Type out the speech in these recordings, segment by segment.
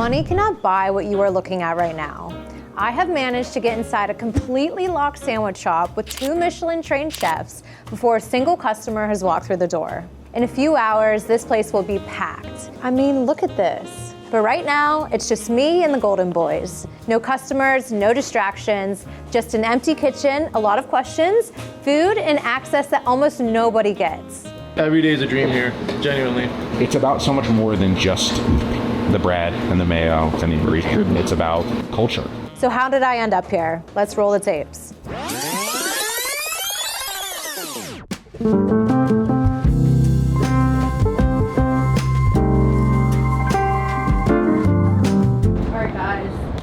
Money cannot buy what you are looking at right now. I have managed to get inside a completely locked sandwich shop with 2 Michelin-trained chefs before a single customer has walked through the door. In a few hours, this place will be packed. I mean, look at this. But right now, it's just me and the Golden Boys. No customers, no distractions, just an empty kitchen, a lot of questions, food, and access that almost nobody gets. Every day is a dream here, genuinely. It's about so much more than just the bread and the mayo and the ingredients. It's about culture. So how did I end up here? Let's roll the tapes.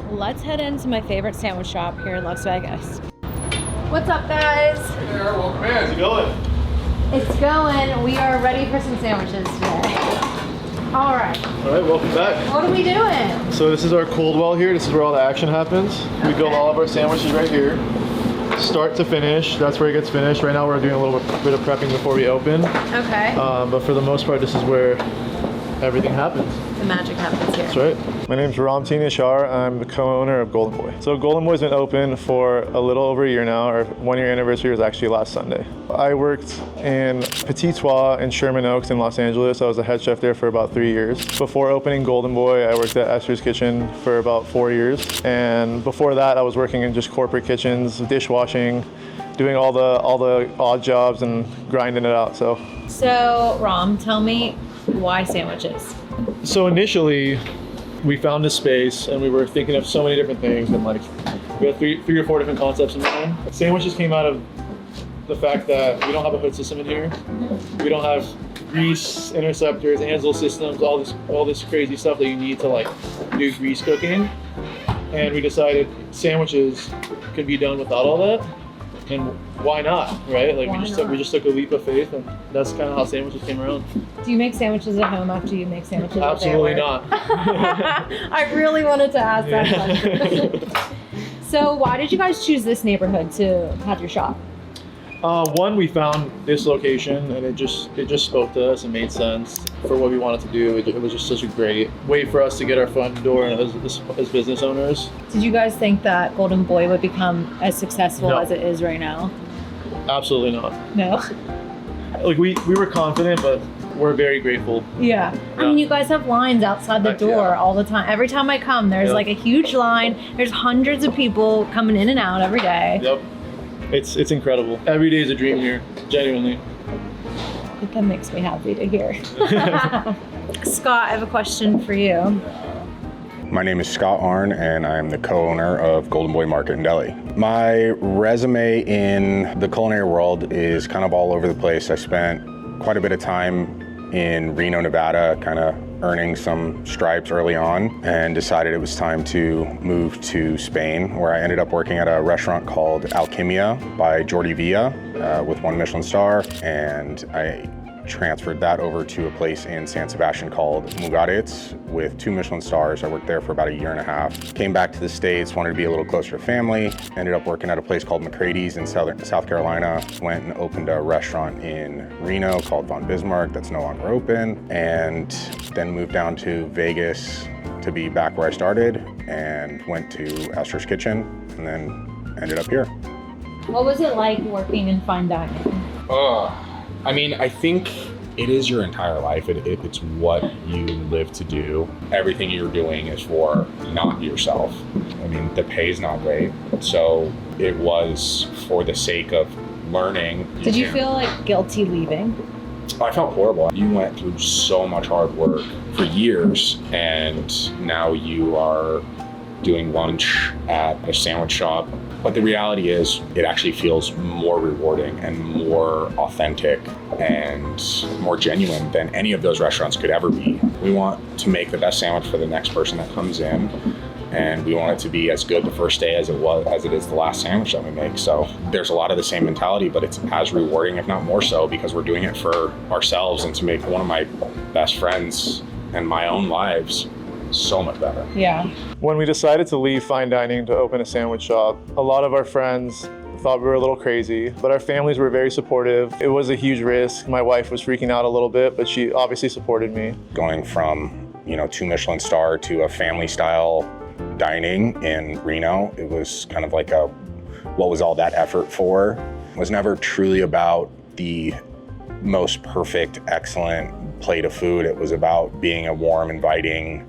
Let's head into my favorite sandwich shop here in Las Vegas. What's up, guys? Hey there, welcome in. How's it going? It's going. We are ready for some sandwiches today. All right, welcome back. what are we doing? So this is our cold well here. This is where all the action happens. We build all of our sandwiches right here. Start to finish, that's where it gets finished. Right now we're doing a little bit of prepping before we open. Okay. But for the most part, this is where everything happens. The magic happens here. That's right. My name's Rami and Scott. I'm the co-owner of Golden Boy. So Golden Boy's been open for a little over a year now. Our 1-year anniversary was actually last Sunday. I worked in Petit Trois in Sherman Oaks in Los Angeles. I was a head chef there for about 3 years. Before opening Golden Boy, I worked at Esther's Kitchen for about 4 years. And before that, I was working in just corporate kitchens, dishwashing, doing all the odd jobs and grinding it out. So Ram, tell me why sandwiches? So initially, we found this space and we were thinking of so many different things, and like we had three or four different concepts in mind. Sandwiches came out of the fact that we don't have a hood system in here. We don't have grease interceptors, Ansel systems, all this crazy stuff that you need to like do grease cooking. And we decided sandwiches could be done without all that. And why not, right? Like we just took a leap of faith, and that's kind of how sandwiches came around. Do you make sandwiches at home after you make sandwiches Absolutely at not. I really wanted to ask that question. So why did you guys choose this neighborhood to have your shop? One, we found this location and it just spoke to us and made sense for what we wanted to do. It was just such a great way for us to get our foot in the door as business owners. Did you guys think that Golden Boy would become as successful as it is right now? Absolutely not. No? Like we were confident, but we're very grateful. Yeah. I mean, you guys have lines outside the door all the time. Every time I come, there's like a huge line. There's hundreds of people coming in and out every day. Yep. It's incredible. Every day is a dream here, genuinely. I think that makes me happy to hear. Scott, I have a question for you. My name is Scott Arn, and I'm the co-owner of Golden Boy Market and Deli. My resume in the culinary world is kind of all over the place. I spent quite a bit of time in Reno, Nevada, kind of earning some stripes early on, and decided it was time to move to Spain, where I ended up working at a restaurant called Alquimia by Jordi Villa with 1 Michelin star, and I transferred that over to a place in San Sebastian called Mugaritz with 2 Michelin stars. I worked there for about a year and a half. Came back to the States, wanted to be a little closer to family. Ended up working at a place called McCrady's in South Carolina. Went and opened a restaurant in Reno called Von Bismarck that's no longer open. And then moved down to Vegas to be back where I started, and went to Esther's Kitchen, and then ended up here. What was it like working in fine dining? I mean, I think it is your entire life. It's what you live to do. Everything you're doing is for not yourself. I mean, the pay's not great. So it was for the sake of learning. Did you feel like guilty leaving? I felt horrible. You went through so much hard work for years, and now you are doing lunch at a sandwich shop. But the reality is, it actually feels more rewarding and more authentic and more genuine than any of those restaurants could ever be. We want to make the best sandwich for the next person that comes in, and we want it to be as good the first day as it is the last sandwich that we make. So there's a lot of the same mentality, but it's as rewarding, if not more so, because we're doing it for ourselves and to make one of my best friends and my own lives so much better. Yeah. When we decided to leave fine dining to open a sandwich shop, a lot of our friends thought we were a little crazy, but our families were very supportive. It was a huge risk. My wife was freaking out a little bit, but she obviously supported me. Going from 2 Michelin star to a family style dining in Reno. It was kind of like what was all that effort for? It was never truly about the most perfect, excellent plate of food. It was about being a warm, inviting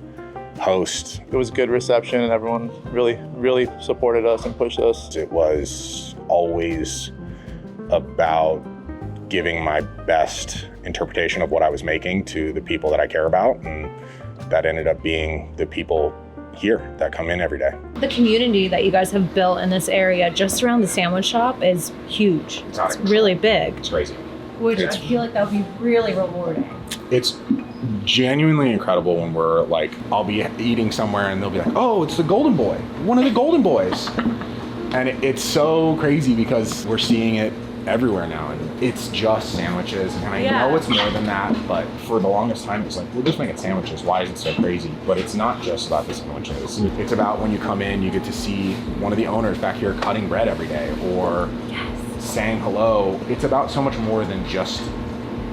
host. It was good reception and everyone really supported us and pushed us. It was always about giving my best interpretation of what I was making to the people that I care about, and that ended up being the people here that come in every day. The community that you guys have built in this area just around the sandwich shop is huge. It's really big. It's crazy. Which I feel like that would be really rewarding. It's genuinely incredible when we're like, I'll be eating somewhere and they'll be like, oh, it's the Golden Boy, one of the Golden Boys. And it's so crazy because we're seeing it everywhere now, and it's just sandwiches, and I know it's more than that, but for the longest time it's like, we're just making sandwiches, why is it so crazy? But it's not just about the sandwiches. It's about when you come in, you get to see one of the owners back here cutting bread every day, or saying hello. It's about so much more than just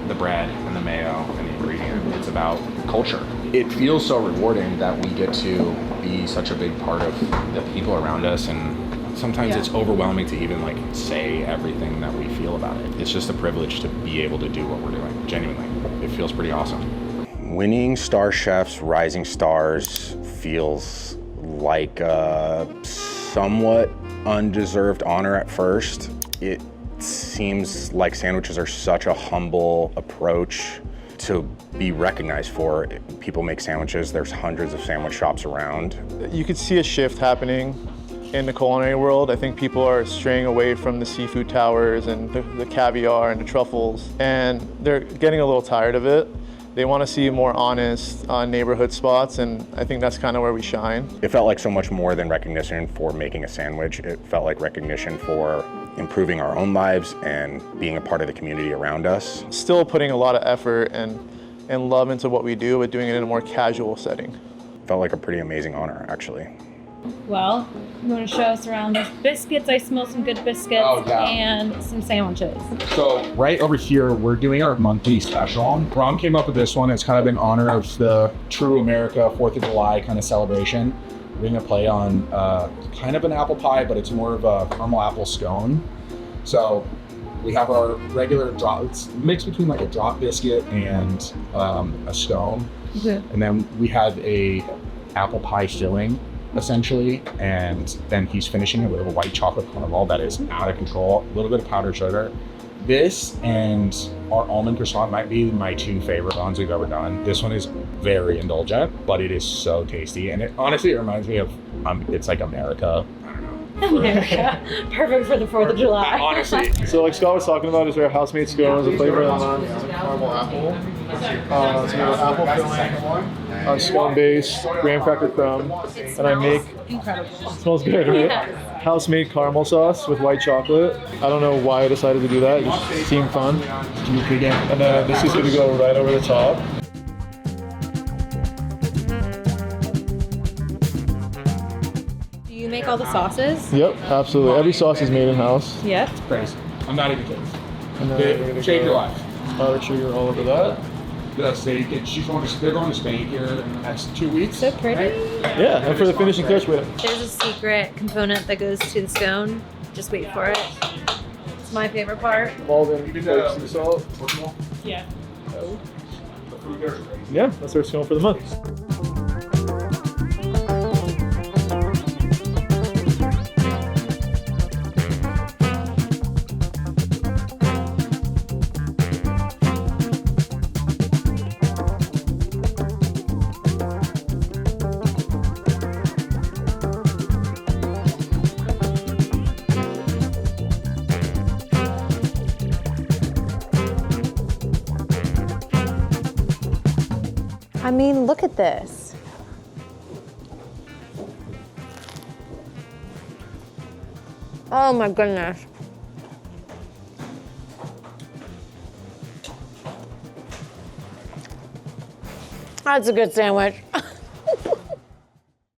the bread and the mayo and the ingredient. It's about culture. It feels so rewarding that we get to be such a big part of the people around us, and sometimes it's overwhelming to even like say everything that we feel about it. It's just a privilege to be able to do what we're doing. Genuinely, it feels pretty awesome. Winning Star Chef's Rising Stars feels like a somewhat undeserved honor at first. It seems like sandwiches are such a humble approach to be recognized for. People make sandwiches, there's hundreds of sandwich shops around. You could see a shift happening in the culinary world. I think people are straying away from the seafood towers and the caviar and the truffles, and they're getting a little tired of it. They want to see more honest neighborhood spots, and I think that's kind of where we shine. It felt like so much more than recognition for making a sandwich. It felt like recognition for improving our own lives and being a part of the community around us. Still putting a lot of effort and love into what we do, but doing it in a more casual setting. Felt like a pretty amazing honor, actually. Well, you want to show us around those biscuits? I smell some good biscuits and some sandwiches. So right over here, we're doing our monthly special. Ram came up with this one. It's kind of in honor of the true America 4th of July kind of celebration. We're gonna play on kind of an apple pie, but it's more of a caramel apple scone. So we have our regular drop, it's mixed between like a drop biscuit and a scone. Okay. And then we have a apple pie filling, essentially, and then he's finishing it with a white chocolate caramel that is out of control, a little bit of powdered sugar. This and our almond croissant might be my 2 favorite ones we've ever done. This one is very indulgent, but it is so tasty, and it honestly reminds me of it's like America. America. Perfect for the 4th of July. Honestly. So like Scott was talking about, is our house-made scones, the flavor of them is caramel apple. So we have apple filling, scone base, graham cracker crumb, and I make, Incredible. it smells good, right? Yes. House-made caramel sauce with white chocolate. I don't know why I decided to do that, it just seemed fun. And then this is gonna go right over the top. Do you make all the sauces? Yep, absolutely. Every sauce is made in-house. Yep. Crazy. I'm not even kidding. And then we're gonna Shake go your life. powdered sugar all over that. They're going to Spain here in the next 2 weeks. So pretty. Yeah, and for the finishing touch, we have There's a secret component that goes to the scone. Just wait for it. It's my favorite part. Malden flakes sea salt. Yeah. Yeah, that's our scone for the month. I mean, look at this. Oh my goodness. That's a good sandwich.